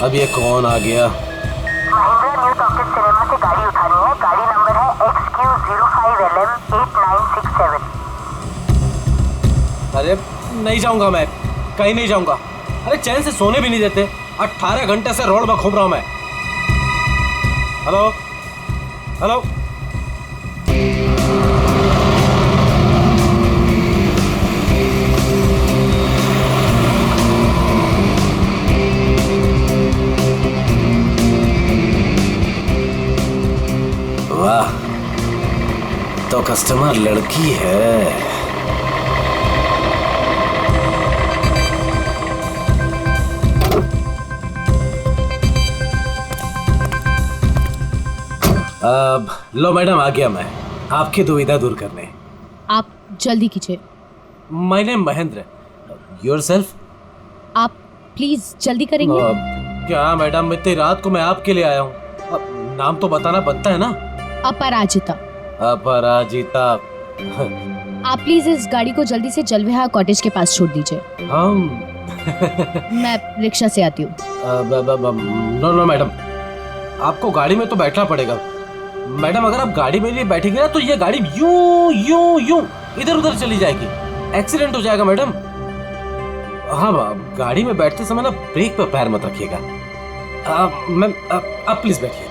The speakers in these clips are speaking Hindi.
अब ये कौन आ गया? महिंद्रा न्यू टॉकीज सिनेमा से गाड़ी उठानी है। गाड़ी नंबर है XQ05LM8967। अरे नहीं जाऊंगा मैं, कहीं नहीं जाऊंगा। अरे चैन से सोने भी नहीं देते। 18 घंटे से रोड में घूम रहा हूं मैं। Hello hello. वाह, तो कस्टमर लड़की है। अब लो मैडम, आ गया मैं आपकी दुविधा दूर करने। आप जल्दी कीजिए। My name Mahendra. योरसेल्फ? आप प्लीज जल्दी करेंगे। क्या मैडम, इतनी रात को मैं आपके लिए आया हूँ। नाम तो बताना बनता है ना। अपराजिता। अपराजिता। आप प्लीज इस गाड़ी को जल्दी से जलविहार कॉटेज के पास छोड़ दीजिए। हम मैं रिक्शा से आती हूँ। नो नो मैडम, आपको गाड़ी में तो बैठना पड़ेगा। मैडम अगर आप गाड़ी में नहीं बैठेंगे ना तो ये गाड़ी यूं यूं यूं इधर उधर चली जाएगी। एक्सीडेंट हो जाएगा मैडम। हाँ, गाड़ी में बैठते समय ना ब्रेक पर पैर मत रखिएगा। मैम आप प्लीज बैठिए।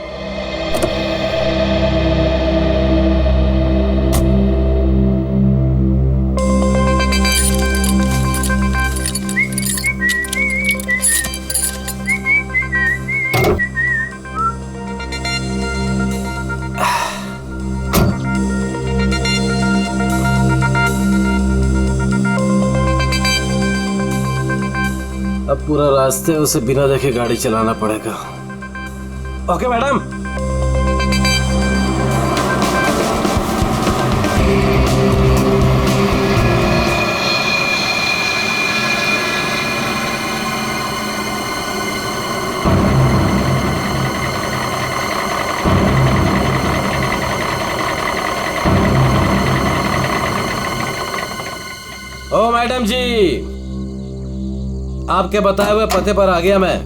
अब पूरा रास्ते उसे बिना देखे गाड़ी चलाना पड़ेगा। Okay madam. Oh madam ji, आपके बताए हुए पते पर आ गया मैं।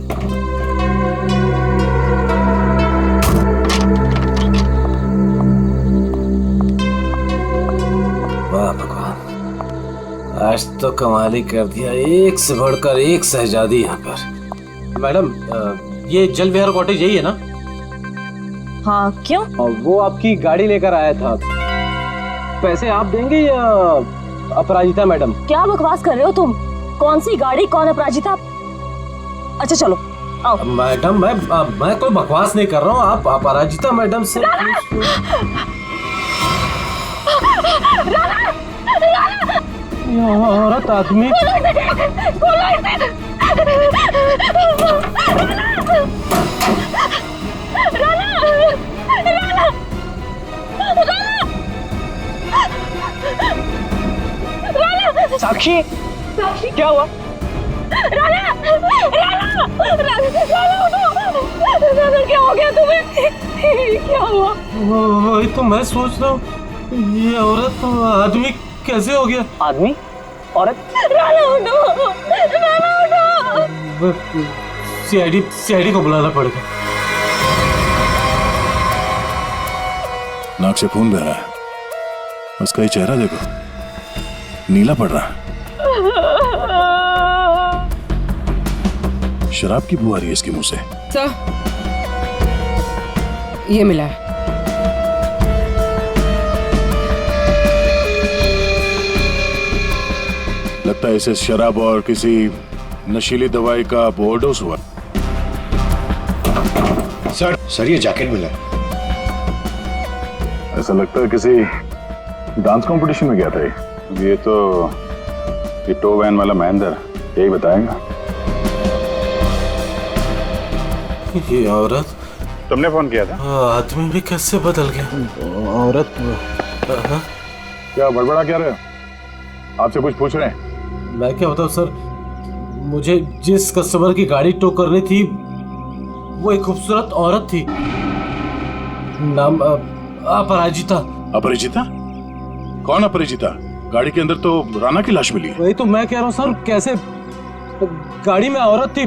वाह भगवान, आज तो कमाल ही कर दिया। एक से बढ़कर एक शहजादी यहाँ पर। मैडम ये जल विहार कॉटेज यही है ना? हाँ, क्यों? वो आपकी गाड़ी लेकर आया था। पैसे आप देंगे या अपराजिता मैडम? क्या बकवास कर रहे हो तुम? कौन सी गाड़ी, कौन अपराजिता? अच्छा चलो आओ। मैडम मैं कोई बकवास नहीं कर रहा हूँ। आप अपराजिता मैडम से औरत आदमी। साक्षी, क्या हुआ? राना, राना, राना, क्या हो गया तुम्हें? क्या हुआ? वही तो मैं सोच रहा हूँ, ये औरत आदमी कैसे हो गया? आदमी? औरत? राना उठो, राना उठो। सीआईडी को बुलाना पड़ेगा। नाक से खून बह रहा है। उसका ये चेहरा देखो, नीला पड़ रहा है। शराब की बू आ रही है इसके मुंह से। सर, ये मिला है। लगता है इसे शराब और किसी नशीली दवाई का ओवरडोज हुआ। सर ये जैकेट मिला है। ऐसा लगता है किसी डांस कंपटीशन में गया था ये तो ये टो वैन वाला महेंद्र यही बताएगा। ये औरत, तुमने फोन किया था? आदमी भी कैसे बदल गया। औरत क्या बड़बड़ा क्या रहे हो? आपसे कुछ पूछ रहे हैं? मैं क्या बताऊं सर, मुझे जिस कस्टमर की गाड़ी टो करनी थी वो एक खूबसूरत औरत थी। नाम अपराजिता। अपरिचिता? कौन अपरिचिता? गाड़ी के अंदर तो राना की लाश मिली है। वही तो मैं कह रहा हूँ सर, कैसे गाड़ी में औरत थी,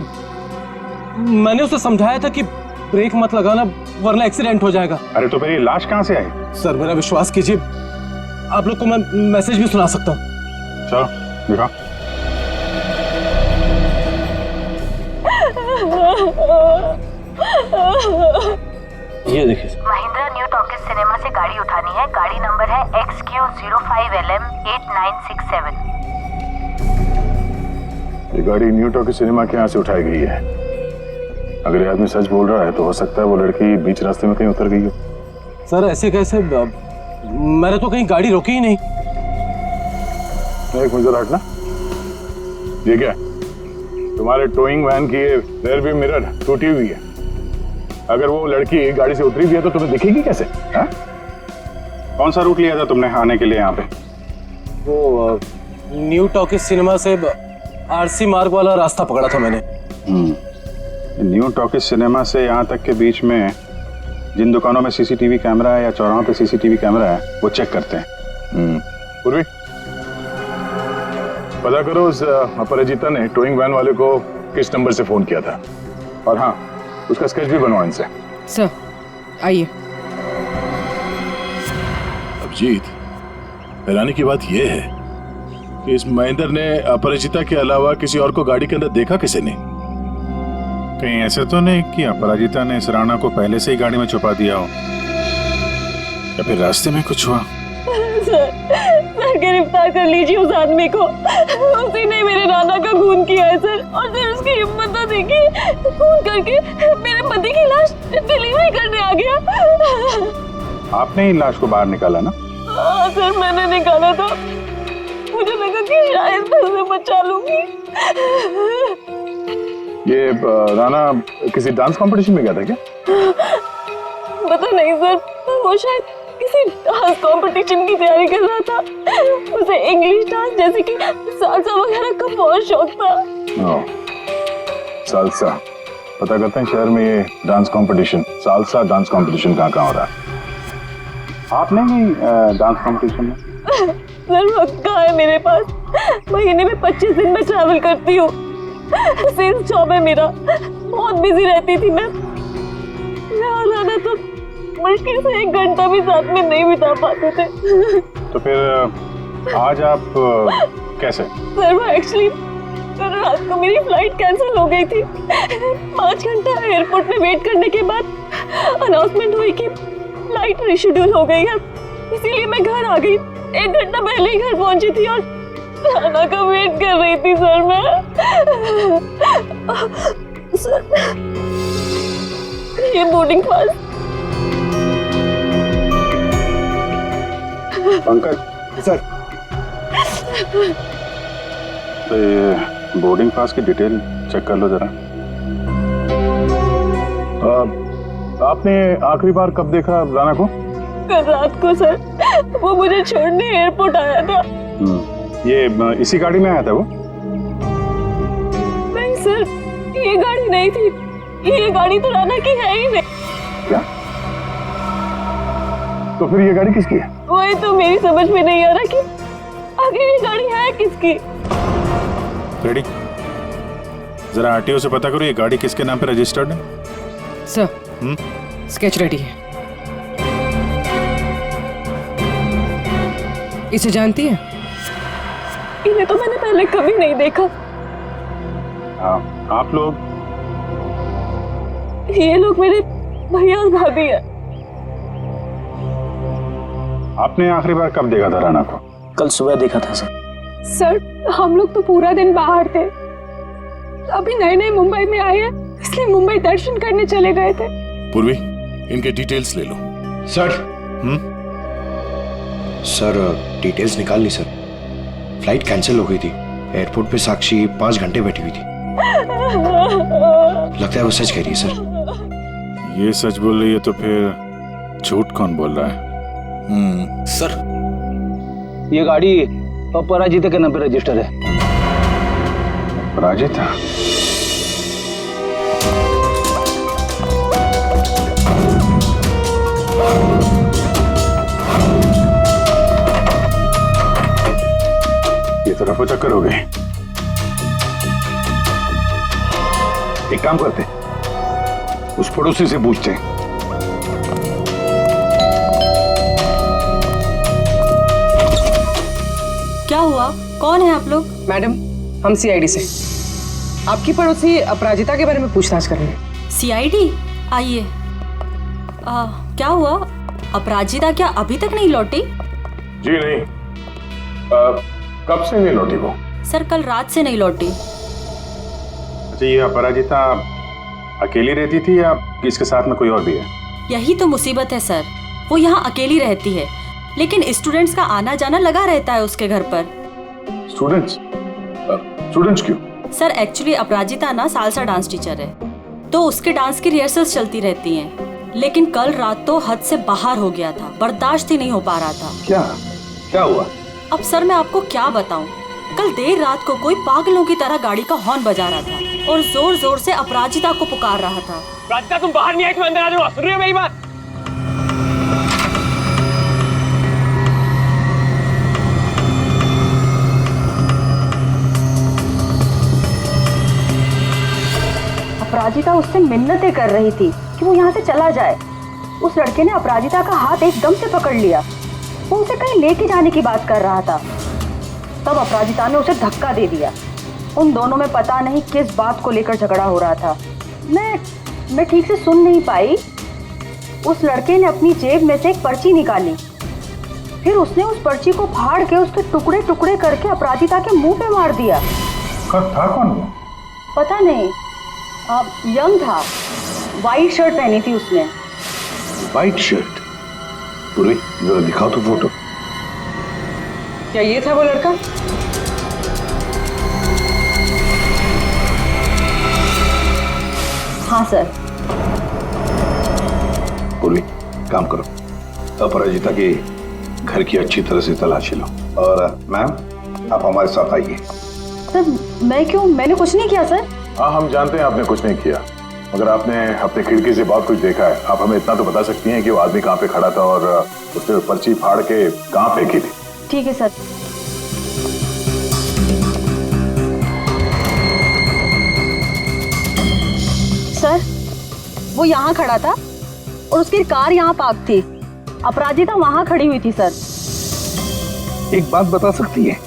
मैंने उसे समझाया था कि ब्रेक मत लगाना वरना एक्सीडेंट हो जाएगा। अरे तो फिर ये लाश कहाँ से आई? सर मेरा विश्वास कीजिए, आप लोग को मैं मैसेज भी सुना सकता हूँ। चलो दिखा। ये देखिए sir. Mahindra new talkies cinema से गाड़ी उठानी है। गाड़ी नंबर है XQ05LM8967। ये गाड़ी न्यू टॉकीज सिनेमा के यहाँ से उठाई गई है। अगर ये आदमी सच बोल रहा है तो हो सकता है वो लड़की बीच रास्ते में कहीं उतर गई हो। सर ऐसे कैसे, मैंने तो कहीं गाड़ी रोकी ही नहीं। एक मिनट हटना। ये क्या, तुम्हारे टोइंग वैन की रेयर व्यू मिरर टूटी हुई है। अगर वो लड़की गाड़ी से उतरी भी है तो तुम्हें दिखेगी कैसे? हा? कौन सा रूट लिया था तुमने आने के लिए यहाँ पे? वो न्यू टॉकीज सिनेमा से आरसी मार्ग वाला रास्ता पकड़ा था मैंने। न्यू टॉकीज सिनेमा से यहाँ तक के बीच में जिन दुकानों में सीसीटीवी कैमरा है या चौराहों पे सीसीटीवी कैमरा है वो चेक करते हैं। पूर्वी पता करो उस अपराजिता ने टोइंग वैन वाले को किस नंबर से फोन किया था, और हाँ उसका स्केच भी बनवाओ इनसे। सर आइए। अभिजीत, हैरानी की बात यह है कि इस महेंद्र ने अपराजिता के अलावा किसी और को गाड़ी के अंदर देखा किसी ने? कहीं ऐसे तो नहीं कि अपराजिता ने इस राणा को पहले से ही गाड़ी में छुपा दिया हो, या फिर रास्ते में कुछ हुआ? सर गिरफ्तार कर लीजिए उस आदमी को। उसी ने मेरे नाना का खून किया है सर। और सर उसकी हिम्मत तो देखिए, खून करके मेरे पति की लाश डिलीवरी करने आ गया। आपने ही लाश को बाहर निकाला ना? हाँ सर मैंने निकाला था। मुझे लगा कि शायद मैं उसे बचा लूंगी। ये राणा किसी डांस कंपटीशन में गया था क्या? पता नहीं सर, वो शायद किसी डांस कंपटीशन की तैयारी कर रहा था। उसे इंग्लिश डांस जैसे कि सालसा वगैरह का बहुत शौक था। सालसा, पता करते हैं शहर में ये dance competition, salsa dance competition कहाँ हो रहा है। आपने भी डांस कंपटीशन में? सर वक्त कहाँ है मेरे पास? महीने में 25 दिन में ट्रैवल करती हूँ। सेल्स जॉब है मेरा, बहुत बिजी रहती थी मैं। यहाँ जाना तो मुश्किल से 1 घंटा भी साथ में नहीं बिता पाते थे। तो फिर आज आप कैसे? सर वो एक्चुअली कल रात को मेरी फ्लाइट कैंसिल हो गई थी। 5 घंटा एयरपोर्ट में वेट करने के बाद अनाउंसमेंट हुई कि फ्लाइट रिशेड्यूल हो गई है, इसीलिए मैं घर आ गई। 1 घंटा पहले ही घर पहुंची थी और खाना का वेट कर रही थी सर मैं। सर ये बोर्डिंग पास। पंकज सर। तो ये बोर्डिंग पास की डिटेल चेक कर लो जरा। आपने आखिरी बार कब देखा राणा को? कल रात को सर, वो मुझे छोड़ने एयरपोर्ट आया था। ये इसी गाड़ी में आया था वो? नहीं सर, ये गाड़ी नहीं थी। ये गाड़ी तो राणा की है ही नहीं। क्या? तो फिर ये गाड़ी किसकी है? वही तो मेरी समझ में नहीं आ रहा कि आखिर ये गाड़ी है किसकी। रेडी, जरा आरटीओ से पता करो ये गाड़ी किसके नाम पे रजिस्टर्ड है। सर स्केच रेडी है। इसे जानती है? इन्हें तो मैंने पहले कभी नहीं देखा। हाँ, आप लोग? ये लोग मेरे भैया और भाभी है। आपने आखिरी बार कब देखा था राणा को? कल सुबह देखा था सर। सर हम लोग तो पूरा दिन बाहर थे, अभी नए नए मुंबई में आए हैं, इसलिए मुंबई दर्शन करने चले गए थे। पूर्वी, इनके डिटेल्स ले लो। सर। सर डिटेल्स निकाल ली सर। फ्लाइट कैंसिल हो गई थी। एयरपोर्ट पे साक्षी 5 घंटे बैठी हुई थी। लगता है वो सच कह रही है सर। ये सच बोल रही है तो फिर झूठ कौन बोल रहा है? सर ये गाड़ी अपराजिता के नाम पे रजिस्टर है। अपराजिता? ये तो रफा चक्कर हो गए। एक काम करते, उस पड़ोसी से पूछते हैं। क्या हुआ? कौन है आप लोग? मैडम, हम सीआईडी से आपकी पड़ोसी अपराजिता के बारे में पूछताछ कर रहे हैं। सीआईडी? आइए। क्या हुआ? अपराजिता क्या अभी तक नहीं लौटी? जी नहीं। कब से नहीं लौटी वो? सर कल रात से नहीं लौटी। अच्छा, ये अपराजिता अकेली रहती थी या इसके साथ में कोई और भी है? यही तो मुसीबत है सर, वो यहाँ अकेली रहती है, लेकिन स्टूडेंट्स का आना जाना लगा रहता है उसके घर पर। स्टूडेंट्स? स्टूडेंट्स क्यों? सर एक्चुअली अपराजिता ना सालसा डांस टीचर है, तो उसके डांस की रिहर्सल्स चलती रहती हैं। लेकिन कल रात तो हद से बाहर हो गया था, बर्दाश्त ही नहीं हो पा रहा था। क्या हुआ? अब सर मैं आपको क्या बताऊं, कल देर रात को कोई पागलों की तरह गाड़ी का हॉर्न बजा रहा था और जोर जोर से अपराजिता को पुकार रहा था। अपराजिता तुम बाहर नहीं आई, तुम अंदर आ जाओ। सुन रही हो मेरी बात? अपराजिता उससे मिन्नतें कर रही थी कि वो यहाँ से चला जाए। उस लड़के ने अपराजिता का हाथ एकदम से पकड़ लिया। वो उसे कहीं लेके जाने की बात कर रहा था। तब अपराजिता ने उसे धक्का दे दिया। उन दोनों में पता नहीं किस बात को लेकर झगड़ा हो रहा था। मैं ठीक से सुन नहीं पाई। उस लड़के ने अपनी जेब में से एक पर्ची निकाली, फिर उसने उस पर्ची को फाड़ के उसके टुकड़े टुकड़े करके अपराजिता के मुंह पे मार दिया। था कौन वो? पता नहीं, यंग था, वाइट शर्ट पहनी थी उसने। White shirt? पूरी जरा दिखाओ तो फोटो। क्या ये था वो लड़का? हाँ सर। पूरी काम करो, अपराजिता के घर की अच्छी तरह से तलाशी लो। और मैम, आप हमारे साथ आइए। सर मैं क्यों? मैंने कुछ नहीं किया सर। हाँ, हम जानते हैं आपने कुछ नहीं किया, मगर आपने अपने खिड़की से बहुत कुछ देखा है। आप हमें इतना तो बता सकती हैं कि वो आदमी कहाँ पे खड़ा था और उसने पर्ची फाड़ के कहाँ फेंकी थी? ठीक है सर। सर वो यहाँ खड़ा था और उसकी कार यहाँ पार्क थी। अपराजिता वहाँ खड़ी हुई थी सर। एक बात बता सकती है,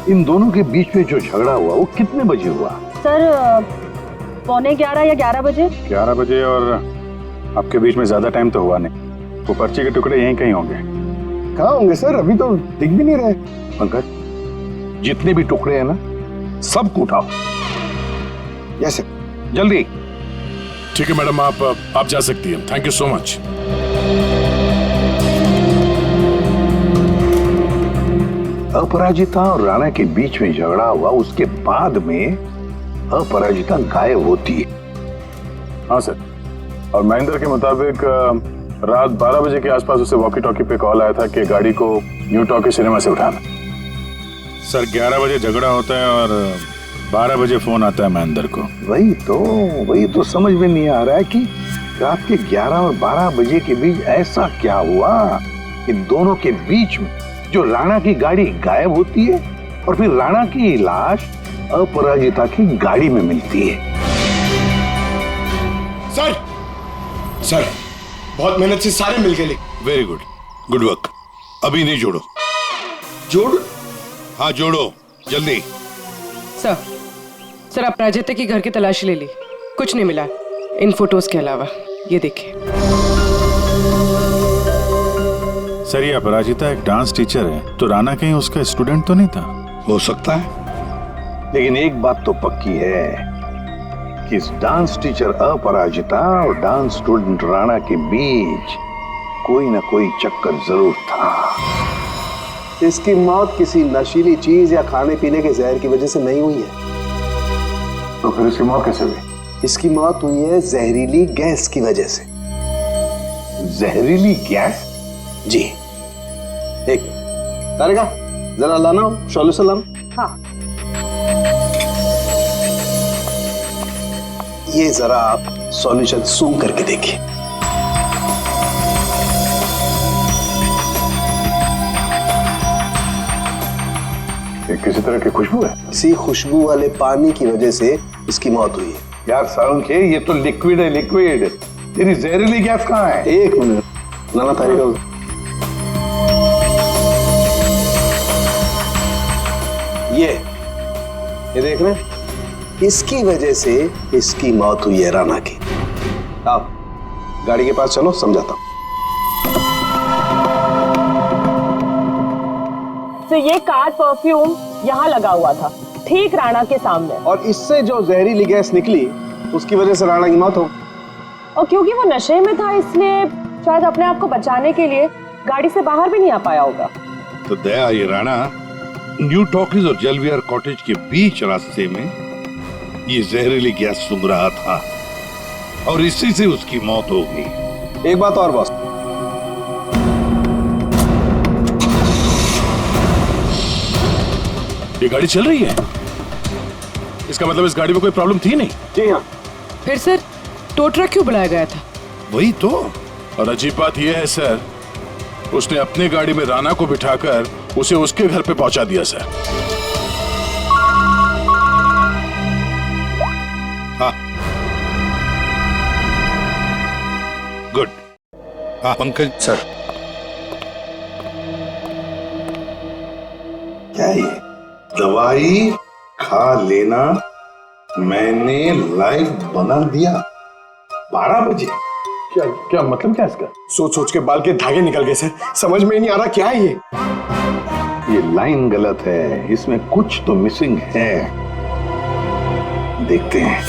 इन दोनों के बीच में जो झगड़ा हुआ वो कितने बजे हुआ? सर 11:15 या 11 बजे। 11 बजे। और आपके बीच में ज्यादा टाइम तो हुआ नहीं। वो पर्ची के टुकड़े यहीं कहीं होंगे। कहाँ होंगे सर? अभी तो दिख भी नहीं रहे। पंकज, जितने भी टुकड़े हैं ना, सबको उठाओ। यस जल्दी। ठीक है मैडम, आप जा सकती हैं। Thank you so much. Aparajita और राणा के बीच में झगड़ा हुआ, उसके बाद में अपराजिता गायब होती है। हाँ सर, और महेंद्र के मुताबिक रात 12 बजे के आसपास उसे वॉकी टॉकी पे कॉल आया था कि गाड़ी को न्यू टॉकी सिनेमा से उठाना। सर 11 बजे झगड़ा होता है और 12 बजे फोन आता है महेंद्र को। वही तो समझ में नहीं आ रहा है कि रात के 11 और 12 बजे के बीच ऐसा क्या हुआ कि दोनों के बीच में जो राणा की गाड़ी गायब होती है और फिर राणा की लाश अपराजिता की गाड़ी में मिलती है। सर बहुत मेहनत से सारे मिल गए। Very good, good work. अभी नहीं जोड़ो। जोड़? हाँ जोड़ो जल्दी। सर अपराजिता की घर की तलाशी ले ली, कुछ नहीं मिला इन फोटोज के अलावा। ये देखिए सर, ये अपराजिता एक डांस टीचर है, तो राणा कहीं उसका स्टूडेंट तो नहीं था? हो सकता है, लेकिन एक बात तो पक्की है कि इस डांस टीचर अपराजिता और डांस स्टूडेंट राणा के बीच कोई ना कोई चक्कर जरूर था। इसकी मौत किसी नशीली चीज या खाने पीने के जहर की वजह से नहीं हुई है। तो फिर इसकी मौत कैसे हुई? इसकी मौत हुई है जहरीली गैस की वजह से। जहरीली गैस? जी। एक तारिका, जरा लाना सॉल्यूशन लाना। हाँ। ये जरा आप सॉल्यूशन सूंघ करके देखिए। किसी तरह की खुशबू है? इसी खुशबू वाले पानी की वजह से इसकी मौत हुई है। यार सालुंखे, ये तो लिक्विड है, लिक्विड। तेरी जहरीली गैस कहाँ है? एक मिनट लाना तारीख। ये देख रहे हैं, इसकी वजह से इसकी मौत हुई है राणा की। आप गाड़ी के पास चलो, समझाता हूं। तो ये कार परफ्यूम यहाँ लगा हुआ था, ठीक राणा के सामने, और इससे जो जहरीली गैस निकली उसकी वजह से राणा की मौत हो। और क्योंकि वो नशे में था इसलिए शायद अपने आप को बचाने के लिए गाड़ी से बाहर भी नहीं आ पाया होगा। तो दया, ये राणा न्यू टॉकीज और जलविहार कॉटेज के बीच रास्ते में ये जहरीली गैस सूंघ रहा था और इसी से उसकी मौत हो गई। एक बात और बॉस, ये गाड़ी चल रही है, इसका मतलब इस गाड़ी में कोई प्रॉब्लम थी नहीं। जी हाँ। फिर सर टो ट्रक क्यों बुलाया गया था? वही तो। और अजीब बात यह है सर, उसने अपने गाड़ी में राणा को बिठाकर उसे उसके घर पे पहुंचा दिया सर। हाँ, गुड। हाँ पंकज सर, क्या है ये? दवाई खा लेना, मैंने लाइव बना दिया 12 बजे। क्या क्या मतलब क्या इसका? सोच सोच के बाल के धागे निकल गए सर, समझ में ही नहीं आ रहा क्या है ये। ये लाइन गलत है, इसमें कुछ तो मिसिंग है। देखते हैं।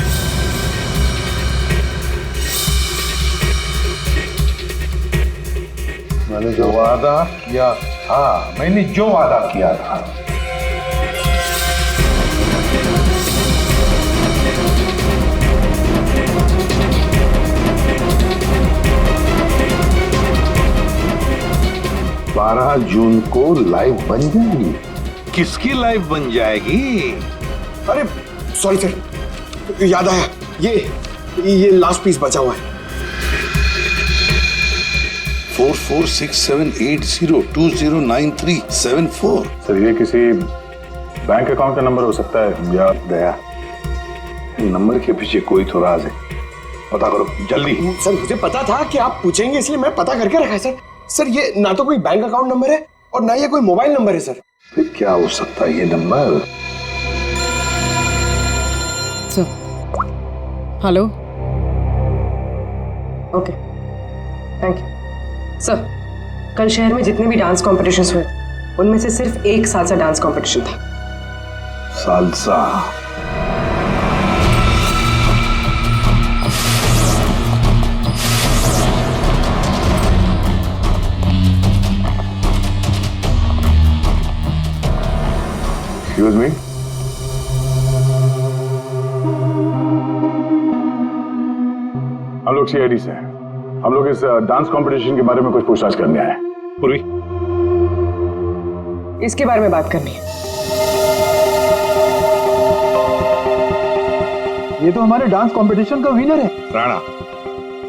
मैंने जो वादा किया था, मैंने जो वादा किया था, बारह जून को लाइव बन जाएगी। किसकी लाइव बन जाएगी? अरे सॉरी सर, याद आया, ये लास्ट पीस बचा हुआ है। 446780209374। सर, ये किसी बैंक अकाउंट का नंबर हो सकता है या दया, नंबर के पीछे कोई तो राज है, पता करो जल्दी। सर मुझे पता था कि आप पूछेंगे, इसलिए मैं पता करके रखा है सर। सर ये ना तो कोई बैंक अकाउंट नंबर है और ना ये कोई मोबाइल नंबर है सर। फिर क्या हो सकता है ये number? Sir hello, okay thank you. Sir कल शहर में जितने भी डांस कॉम्पिटिशन्स हुए उनमें से सिर्फ एक सालसा डांस कॉम्पिटिशन था। सालसा? एक्सक्यूज मी, हम लोग सीआईडी से हैं। हम लोग इस डांस कंपटीशन के बारे में कुछ पूछताछ करने आए हैं। पूर्वी, इसके बारे में बात करनी है। ये तो हमारे डांस कंपटीशन का विनर है। राणा।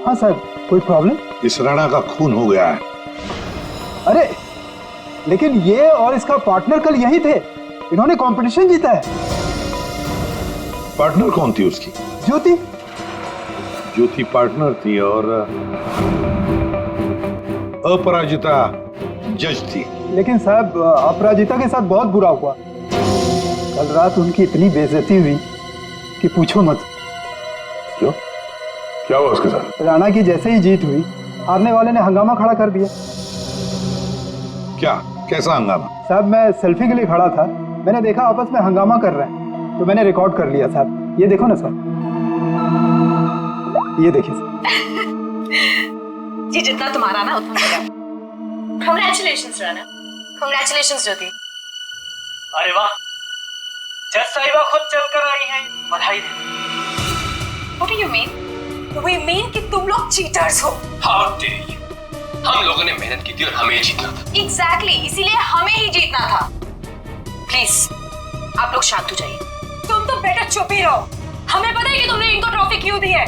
हाँ सर, कोई प्रॉब्लम? इस राणा का खून हो गया है। अरे लेकिन ये और इसका पार्टनर कल यही थे, इन्होंने कंपटीशन जीता है। पार्टनर कौन थी उसकी? ज्योति। ज्योति पार्टनर थी और अपराजिता जज थी। लेकिन साहब अपराजिता के साथ बहुत बुरा हुआ। कल रात उनकी इतनी बेइज्जती हुई कि पूछो मत। क्यों? क्या हुआ उसके साथ? राणा की जैसे ही जीत हुई, हारने वाले ने हंगामा खड़ा कर दिया। क्या? कैसा हंगामा? साहब मैं सेल्फी के लिए खड़ा था, मैंने देखा आपस में हंगामा कर रहे हैं, तो मैंने रिकॉर्ड कर लिया साहब। ये देखो ना साहब, ये देखिए जी, जितना तुम्हारा ना उतना मेरा। कांग्रेचुलेशंस राणा, कांग्रेचुलेशंस ज्योति। अरे वाह, जज साहिबा खुद चलकर आई हैं, बधाई दे। What do you mean? We mean कि तुम लोग चीटर्स हो। How dare you? हम लोगों ने मेहनत की थी और हमें जीतना था। Exactly, इसीलिए हमें ही जीतना था। प्लीज आप लोग शांत हो जाइए। तुम तो बेटा चुप ही रहो। हमें पता है कि तुमने इनको ट्रॉफी क्यों दी है।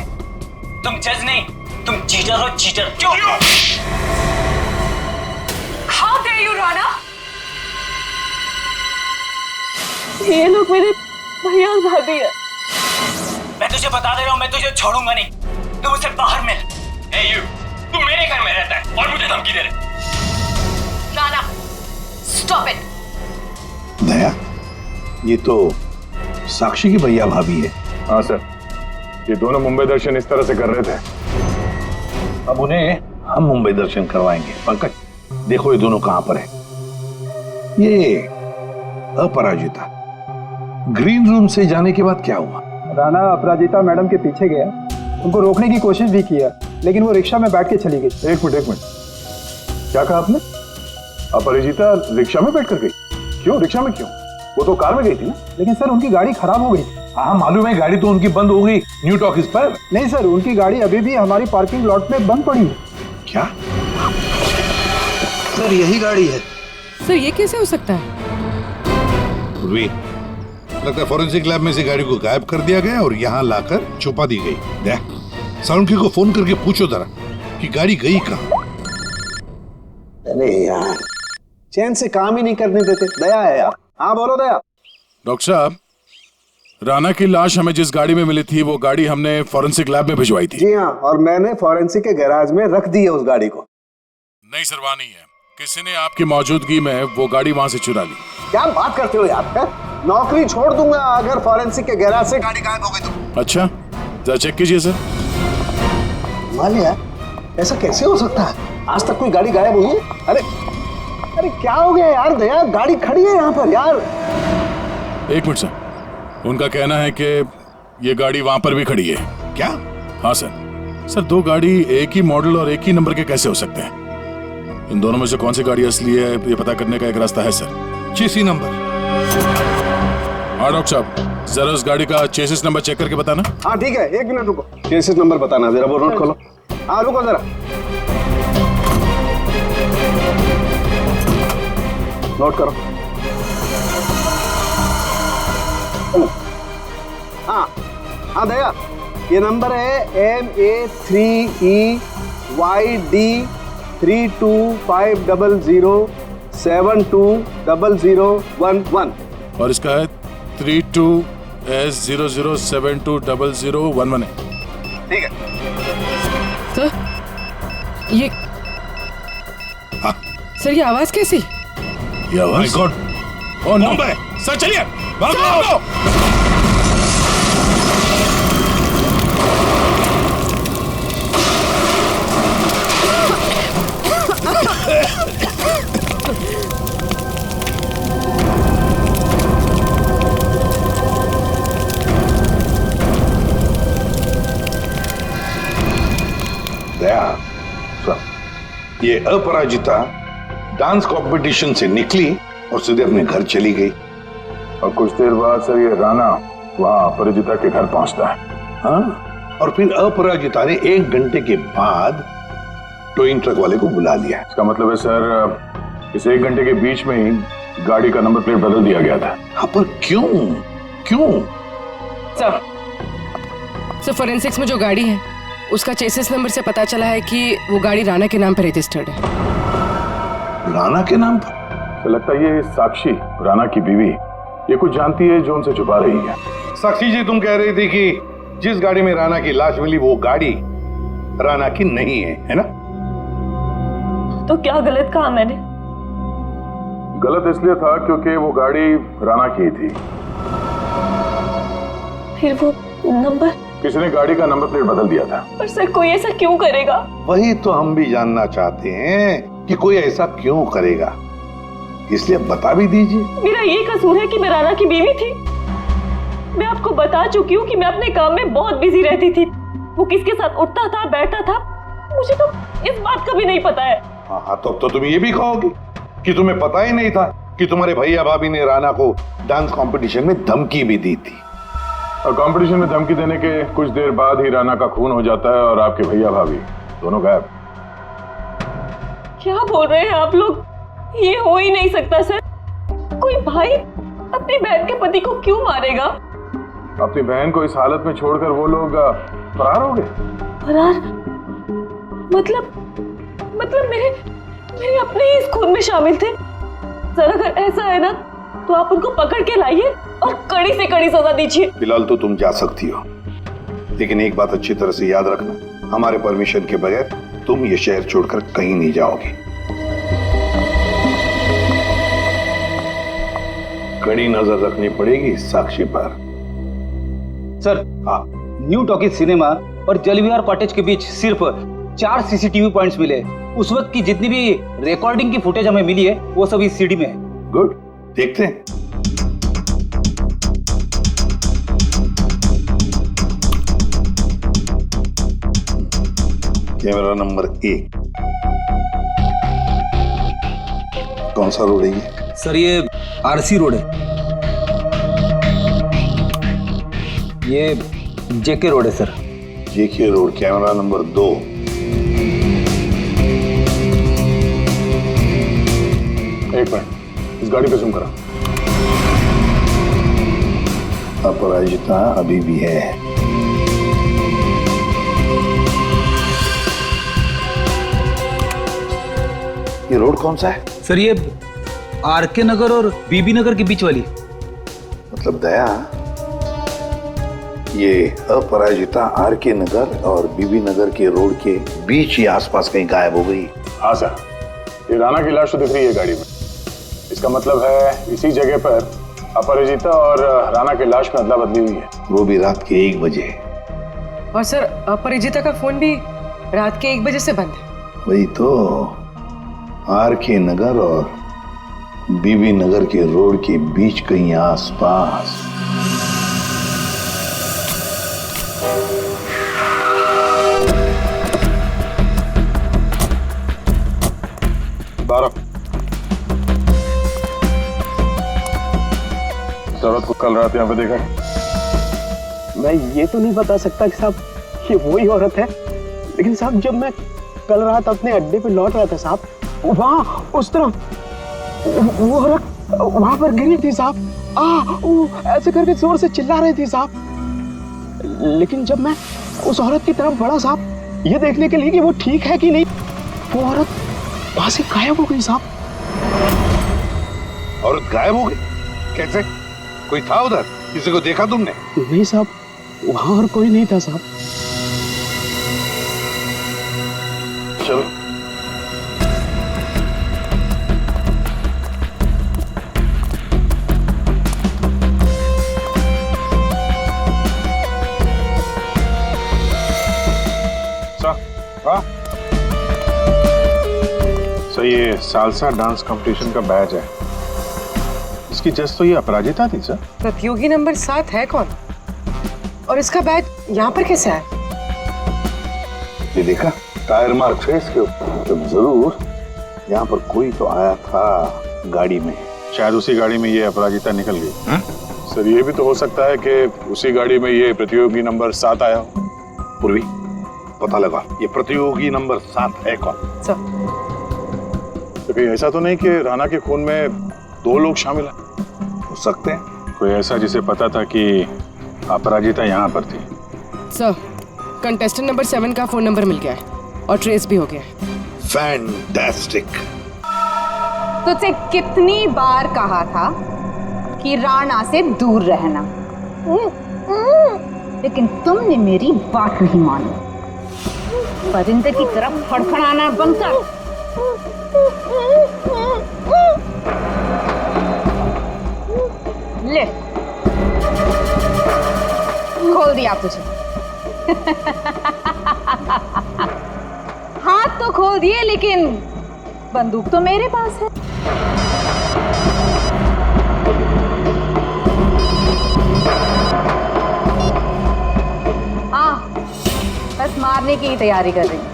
तुम जज नहीं, तुम चीटर हो, चीटर। क्यों? How dare you, Rana? ये लोग मेरे भैया और भाभी है। मैं तुझे बता दे रहा हूँ, मैं तुझे छोड़ूंगा नहीं। तू मुझसे बाहर मिल। Hey you, तू मेरे घर में रहता है और मुझे धमकी दे रहे। Rana, stop it. दया, ये तो साक्षी की भैया भाभी है। हाँ सर, ये दोनों मुंबई दर्शन इस तरह से कर रहे थे। अब उन्हें हम मुंबई दर्शन करवाएंगे। पंकज, देखो ये दोनों कहां पर है। ये अपराजिता ग्रीन रूम से जाने के बाद क्या हुआ? राणा अपराजिता मैडम के पीछे गया, उनको रोकने की कोशिश भी किया, लेकिन वो रिक्शा में बैठ के चली गई। एक मिनट, क्या कहा आपने? अपराजिता रिक्शा में बैठ कर गई? क्यों रिक्शा में क्यों? वो तो कार में गई थी ना। लेकिन सर उनकी गाड़ी खराब हो गई थी। हाँ मालूम है, गाड़ी तो उनकी बंद हो गई न्यू टॉकीज पर। नहीं सर, उनकी गाड़ी अभी भी हमारी पार्किंग लॉट में बंद पड़ी है। क्या? सर यही गाड़ी है। सर ये कैसे हो सकता है? लगता है फॉरेंसिक लैब में से गाड़ी को गायब कर दिया गया और यहाँ लाकर छुपा दी गई। साउंड को फोन करके पूछो जरा कि गाड़ी गई कहाँ। अरे यार, चैन से काम ही नहीं करने देते। दया है यार। हाँ बोलो दया। डॉक्टर साहब, राणा की लाश हमें जिस गाड़ी में मिली थी वो गाड़ी हमने फॉरेंसिक लैब में भिजवाई थी। जी हाँ, और मैंने फॉरेंसिक के गैराज में रख दी है उस गाड़ी को। नहीं सर, वहाँ नहीं है। किसी ने आपकी मौजूदगी में वो गाड़ी वहाँ से चुरा ली। क्या बात करते हो यार? है? नौकरी छोड़ दूंगा अगर फॉरेंसिक के गैराज से गाड़ी गायब हो गई तो। अच्छा, जरा चेक कीजिए सर। मालिया, ऐसा कैसे हो सकता है? आज तक कोई गाड़ी गायब हुई है? अरे क्या हो गया यार दया? गाड़ी खड़ी है यहाँ पर यार। एक मिनट सर, उनका कहना है कि ये गाड़ी वहां पर भी खड़ी है। क्या? हाँ सर, दो गाड़ी एक ही मॉडल और एक ही नंबर के कैसे हो सकते हैं? इन दोनों में से कौन सी गाड़ी असली है ये पता करने का एक रास्ता है सर। चेसी नंबर? हाँ डॉक्टर साहब, जरा उस गाड़ी का चेसिस नंबर चेक करके बताना। हाँ ठीक है, एक मिनट रुको। चेसिस नंबर बताना जरा, वो नोट खोलो। हाँ रुको जरा, नोट करो। हाँ दया, ये नंबर है MA3EYD325007200011 और इसका है 32S00720011 है। ठीक है सर, ये सर ये आवाज कैसी? ये आवाज? गॉड, ओह नो सर, चलिए भागो। दया, ये अपराजिता डांस कंपटीशन से निकली और सीधे अपने घर चली गई। और कुछ देर बाद सर ये राणा वहाँ अपराजिता के घर पहुंचता है। हाँ, और फिर अपराजिता ने 1 घंटे के बाद टोइंग ट्रक वाले को बुला लिया। इसका मतलब है सर, इस 1 घंटे के बीच में ही गाड़ी का नंबर प्लेट बदल दिया गया था। हाँ, पर क्यों? सर फोरेंसिक्स में जो गाड़ी है उसका चेसिस नंबर से पता चला है कि वो गाड़ी राणा के नाम पर रजिस्टर्ड है। राणा के नाम पर? तो लगता है ये साक्षी, राणा की बीवी, ये कुछ जानती है जो उनसे छुपा रही है। साक्षी जी, तुम कह रही थी कि जिस गाड़ी में राणा की लाश मिली वो गाड़ी राणा की नहीं है ना? तो क्या गलत कहा मैंने? गलत इसलिए था क्योंकि वो गाड़ी राणा की थी। फिर वो नंबर? किसी ने गाड़ी का नंबर प्लेट बदल दिया था। पर सर कोई ऐसा क्यों करेगा? वही तो हम भी जानना चाहते हैं कि कोई ऐसा क्यों करेगा, इसलिए बता भी दीजिए। मेरा ये कसूर है कि मैं राणा की बीवी थी। मैं आपको बता चुकी हूँ कि मैं अपने काम में बहुत बिजी रहती थी। वो किसके साथ उठता था बैठता था मुझे तो इस बात का भी नहीं पता है। हाँ, तो तुम ये भी कहोगे कि तुम्हें पता ही नहीं था कि तुम्हारे भैया भाभी ने राणा को डांस कंपटीशन में धमकी भी दी थी। और कंपटीशन में धमकी देने के कुछ देर बाद ही राणा का खून हो जाता है और आपके भैया भाभी दोनों गायब। क्या बोल रहे हैं आप लोग? ये हो ही नहीं सकता सर। कोई भाई अपनी बहन के पति को क्यों मारेगा? अपनी बहन को इस हालत में छोड़कर वो लोग फरार हो गए। फरार? मतलब मेरे अपने ही इस खून में शामिल थे। सर अगर ऐसा है ना तो आप उनको पकड़ के लाइए और कड़ी से कड़ी सजा दीजिए। फिलहाल तो तुम जा सकती हो, लेकिन एक बात अच्छी तरह से याद रखना, हमारे परमिशन के बगैर तुम ये शहर छोड़कर कहीं नहीं जाओगे। कड़ी नजर रखनी पड़ेगी साक्षी पर। सर, न्यू टॉकीज सिनेमा और जलविहार कॉटेज के बीच सिर्फ 4 सीसीटीवी पॉइंट्स मिले। उस वक्त की जितनी भी रिकॉर्डिंग की फुटेज हमें मिली है वो सब इस सीडी में है। गुड, देखते हैं। Camera number 1। कौन सा रोड है ये? सर ये आरसी रोड है। ये जेके रोड है सर। जेके रोड, कैमरा नंबर 2। एक मिनट, इस गाड़ी पे जूम करा। अपराजिता अभी भी है। ये रोड कौन सा है? सर ये आरके नगर और बीबी नगर के बीच वाली। मतलब दया, ये अपराजिता आरके नगर और बीबी नगर के रोड के बीच ही आसपास कहीं गायब हो गई। हाँ सर, ये राणा की लाश तो दिख रही है गाड़ी में। इसका मतलब है इसी जगह पर अपराजिता और राणा की लाश में अदला बदली हुई है। वो भी रात के 1 बजे। और सर अपराजिता का फोन भी रात के 1 बजे से बंद है। वही तो, आरके नगर और बीबी नगर के रोड के बीच कहीं आसपास। इस औरत को कल रात यहाँ पे देखा? मैं ये तो नहीं बता सकता कि साहब ये वही औरत है, लेकिन साहब जब मैं कल रात अपने अड्डे पे लौट रहा था साहब, वहाँ उस तरफ वो औरत वहां पर गिरी थी साहब। वो ऐसे करके जोर से चिल्ला रही थी साहब। लेकिन जब मैं उस औरत की तरफ बढ़ा साहब, ये देखने के लिए कि वो ठीक है कि नहीं, वो औरत वहां से गायब हो गई साहब। औरत गायब हो गई? कैसे? कोई था उधर? किसी को देखा तुमने? नहीं साहब, वहां और कोई नहीं था साहब। चलो सर, ये सालसा डांस कंपटीशन का बैच है। इसकी जज तो ये अपराजिता थी सर। प्रतियोगी नंबर 7 है कौन? और इसका बैच यहाँ पर कैसे आया? ये देखा टायर मार्क्स है इसके ऊपर। तो जरूर यहाँ पर कोई तो आया था गाड़ी में। शायद उसी गाड़ी में ये अपराजिता निकल गई। सर ये भी तो हो सकता है कि उसी गाड़ी में ये प्रतियोगी नंबर 7 आया हो। पूर्वी, पता लगा ये प्रतियोगी नंबर 7 है कौन? सर तो कहीं ऐसा तो नहीं कि राणा के खून में 2 लोग शामिल हैं? हो सकते हैं। कोई ऐसा जिसे पता था कि अपराजिता यहाँ पर थी? सर, कंटेस्टेंट नंबर 7 का फोन नंबर मिल गया है और ट्रेस भी हो गया है। फैंटास्टिक। तुझसे कितनी बार कहा था कि राणा से दूर रहना, लेकिन तुमने मेरी बात नहीं मानी। परिंदे की तरफ फड़फड़ाना बंद कर। ले, खोल दिया तुझे। हाथ तो खोल दिए, लेकिन बंदूक तो मेरे पास है। हाँ, बस मारने की ही तैयारी कर रही हूँ।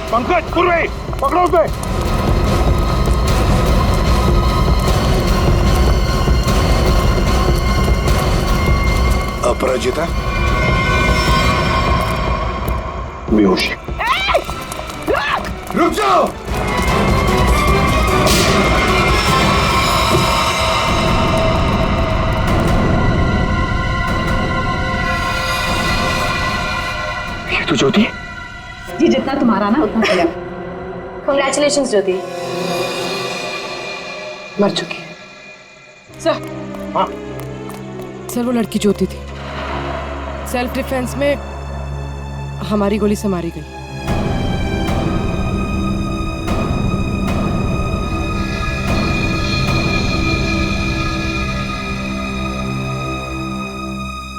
पंकज, पूर्वी, पकड़ो उसे। अपराजिता बेहोशी। रुक जाओ। ज्योति? जी जितना तुम्हारा ना उतना मेरा। कंग्रेचुलेशंस ज्योति। मर चुकी है सर। हाँ सर वो लड़की ज्योति थी, सेल्फ डिफेंस में हमारी गोली से मारी गई।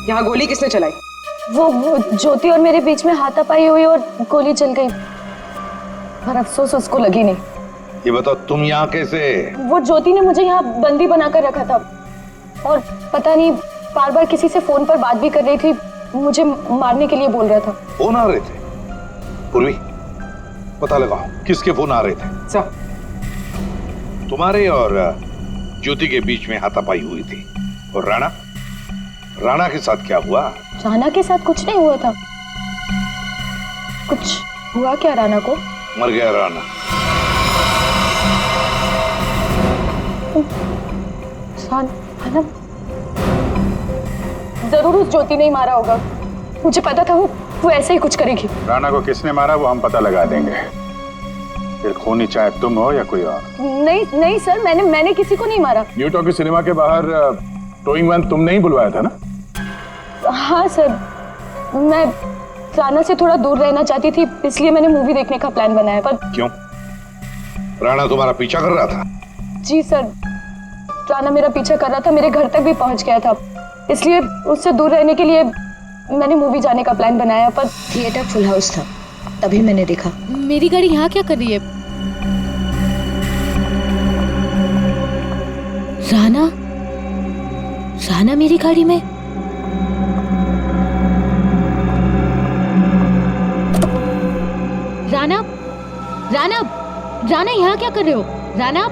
यहाँ गोली किसने चलाई? वो ज्योति और मेरे बीच में हाथापाई हुई और गोली चल गई, पर अफसोस उसको लगी नहीं। ये बताओ तुम यहाँ कैसे? वो ज्योति ने मुझे यहाँ बंदी बनाकर रखा था और पता नहीं बार बार किसी से फोन पर बात भी कर रही थी, मुझे मारने के लिए बोल रहा था। फोन आ रहे थे? पूर्वी पता लगाओ किसके फोन आ रहे थे। सर तुम्हारे और ज्योति के बीच में हाथापाई हुई थी। और राणा के साथ क्या हुआ? राणा के साथ कुछ नहीं हुआ था। कुछ हुआ क्या राणा को? मर गया राणा। राणा जरूर उस ज्योति ने ही मारा होगा, मुझे पता था वो ऐसे ही कुछ करेगी। राणा को किसने मारा वो हम पता लगा देंगे, फिर खूनी चाहे तुम हो या कोई और। नहीं सर, मैंने किसी को नहीं मारा। न्यू टॉकी सिनेमा के बाहर टोइंग वैन तुमने ही बुलवाया था ना? हाँ सर, मैं राणा से थोड़ा दूर रहना चाहती थी, इसलिए मैंने मूवी देखने का प्लान बनाया। पर क्यों? राणा तुम्हारा पीछा कर रहा था? जी सर, राणा मेरा पीछा कर रहा था, मेरे घर तक भी पहुंच गया था, इसलिए उससे दूर रहने के लिए मैंने मूवी जाने का प्लान बनाया। पर थिएटर फुल हाउस था, तभी मैंने देखा। मेरी गाड़ी यहाँ क्या कर रही है? राणा मेरी गाड़ी में? राणा यहाँ क्या कर रहे हो? Rana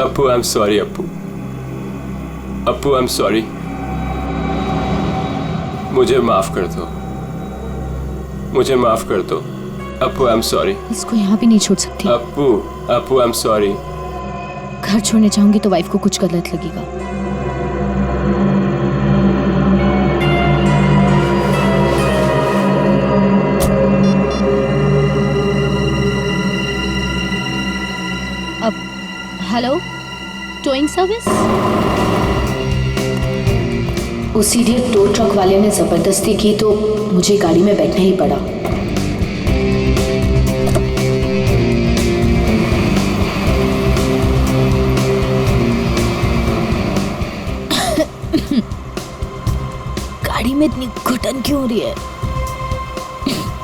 Appu I am sorry. Appu I am sorry, मुझे माफ कर दो। Appu I am sorry. इसको यहाँ भी नहीं छोड़ सकती। Appu I am sorry. घर छोड़ने चाहूंगी तो वाइफ को कुछ गलत लगेगा। अब हेलो, टोइंग सर्विस? उसी दिन टो ट्रक वाले ने जबरदस्ती की तो मुझे गाड़ी में बैठना ही पड़ा। गाड़ी में इतनी घुटन क्यों हो रही है?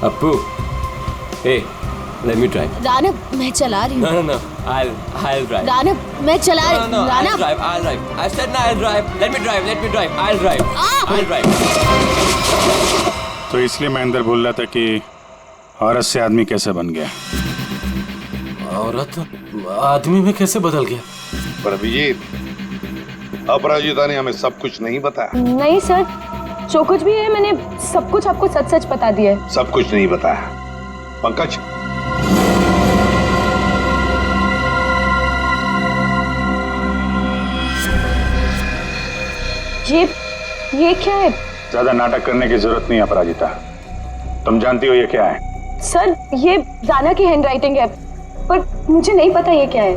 Appu, hey, let me drive. Rana, मैं चला रही हूँ। No, I'll drive. राणा, मैं चला रही हूँ। No, Rana, I'll drive. I said no, I'll drive. Let me drive. I'll drive. तो इसलिए महेंद्र बोल रहा था कि औरत से आदमी कैसे बन गया। औरत आदमी में कैसे बदल गया? पर अभिजीत, अपराजिता ने हमें सब कुछ नहीं बताया। नहीं सर, जो कुछ भी है मैंने सब कुछ आपको सच सच बता दिया है। सब कुछ नहीं बताया। पंकज, ये क्या है? ज्यादा नाटक करने की जरूरत नहीं अपराजिता, तुम जानती हो ये क्या है? सर, ये राणा की हैंडराइटिंग है, पर मुझे नहीं पता ये क्या है।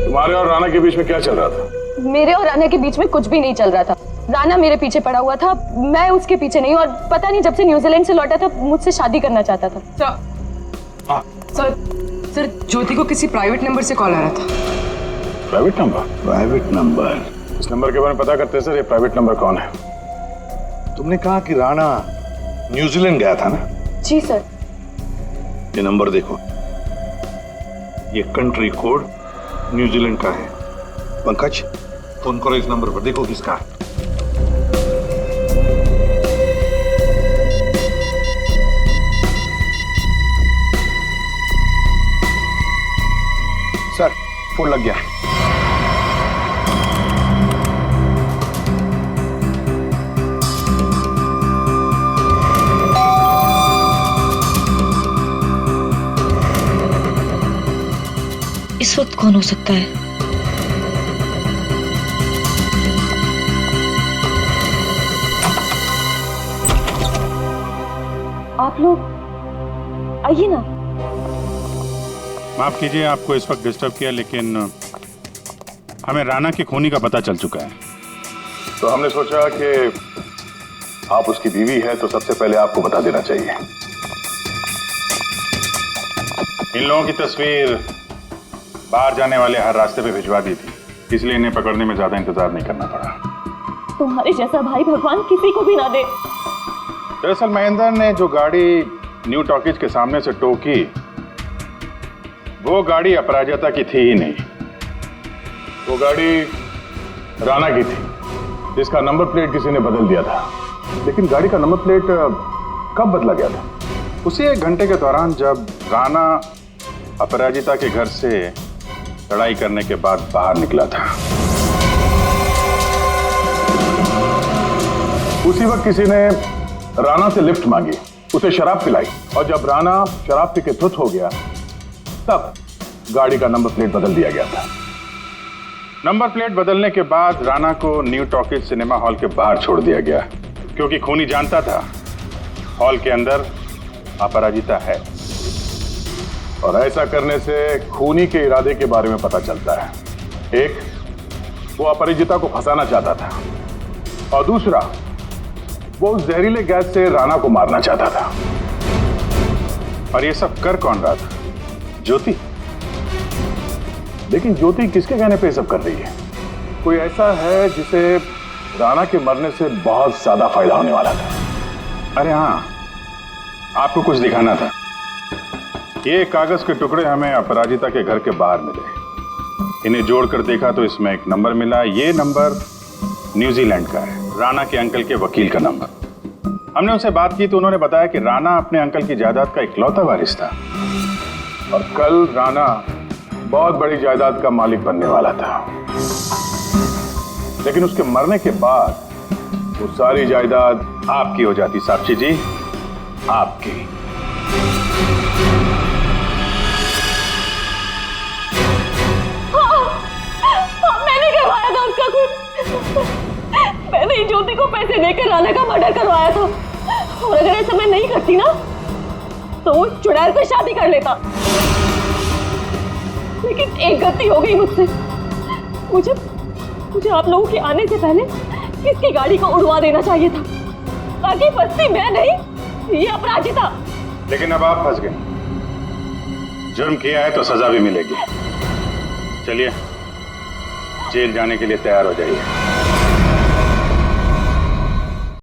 तुम्हारे और राणा के बीच में क्या चल रहा था? मेरे और राणा के बीच में कुछ भी नहीं चल रहा था। राणा मेरे पीछे पड़ा हुआ था, मैं उसके पीछे नहीं, और पता नहीं जब से न्यूजीलैंड से लौटा था मुझसे शादी करना चाहता था। सर, ज्योति को किसी प्राइवेट नंबर से कॉल आ रहा था। Private number? Private number? इस नंबर के बारे में पता करते हैं सर, ये प्राइवेट नंबर कौन है? तुमने कहा कि राणा न्यूजीलैंड गया था ना? जी सर। ये नंबर देखो, ये कंट्री कोड न्यूजीलैंड का है। पंकज, फोन करो इस नंबर पर, देखो किसका है। सर, फोन लग गया। इस वक्त कौन हो सकता है? आप लोग आइए ना। माफ कीजिए आपको इस वक्त डिस्टर्ब किया, लेकिन हमें राणा की खूनी का पता चल चुका है। तो हमने सोचा कि आप उसकी बीवी है तो सबसे पहले आपको बता देना चाहिए। इन लोगों की तस्वीर बाहर जाने वाले हर रास्ते पे भिजवा दी थी, इसलिए इन्हें पकड़ने में ज्यादा इंतजार नहीं करना पड़ा। तुम्हारे जैसा भाई भगवान किसी को भी ना दे। दरअसल महेंद्र ने जो गाड़ी न्यू टॉकीज के सामने से टोकी, वो गाड़ी अपराजिता की थी ही नहीं। वो गाड़ी राणा की थी, जिसका नंबर प्लेट किसी ने बदल दिया था। लेकिन गाड़ी का नंबर प्लेट कब बदला गया था? उसी 1 घंटे के दौरान जब राणा अपराजिता के घर से लड़ाई करने के बाद बाहर निकला था। उसी वक्त किसी ने राणा से लिफ्ट मांगी, उसे शराब पिलाई, और जब राणा शराब पी के धुत हो गया तब गाड़ी का नंबर प्लेट बदल दिया गया था। नंबर प्लेट बदलने के बाद राणा को न्यू टॉकीज सिनेमा हॉल के बाहर छोड़ दिया गया, क्योंकि खूनी जानता था हॉल के अंदर अपराजिता है। और ऐसा करने से खूनी के इरादे के बारे में पता चलता है। एक, वो अपराजिता को फंसाना चाहता था, और दूसरा, वो उस जहरीले गैस से राणा को मारना चाहता था। और ये सब कर कौन रहा था? ज्योति। लेकिन ज्योति किसके कहने पे सब कर रही है? कोई ऐसा है जिसे राणा के मरने से बहुत ज्यादा फायदा होने वाला था। अरे हाँ, आपको कुछ दिखाना था। ये कागज के टुकड़े हमें अपराजिता के घर के बाहर मिले। इन्हें जोड़कर देखा तो इसमें एक नंबर मिला। ये नंबर न्यूजीलैंड का है, राणा के अंकल के वकील का नंबर। हमने उनसे बात की तो उन्होंने बताया कि राणा अपने अंकल की जायदाद का इकलौता वारिस था, और कल राणा बहुत बड़ी जायदाद का मालिक बनने वाला था। लेकिन उसके मरने के बाद वो सारी जायदाद आपकी हो जाती। साक्षी जी, आपकी। मैंने करवाया था उसका खून। मैंने ही ज्योति को पैसे देकर राणा का मर्डर करवाया था, और अगर ऐसा मैं नहीं करती ना तो वो चुड़ैल से शादी कर लेता। लेकिन एक गलती हो गई मुझसे। मुझे आप लोगों के आने से पहले इसकी गाड़ी को उड़वा देना चाहिए था, ताकि फंसती मैं नहीं, ये अपराजिता। लेकिन अब आप फंस गए। जुर्म किया है तो सजा भी मिलेगी। चलिए जेल जाने के लिए तैयार हो जाइए।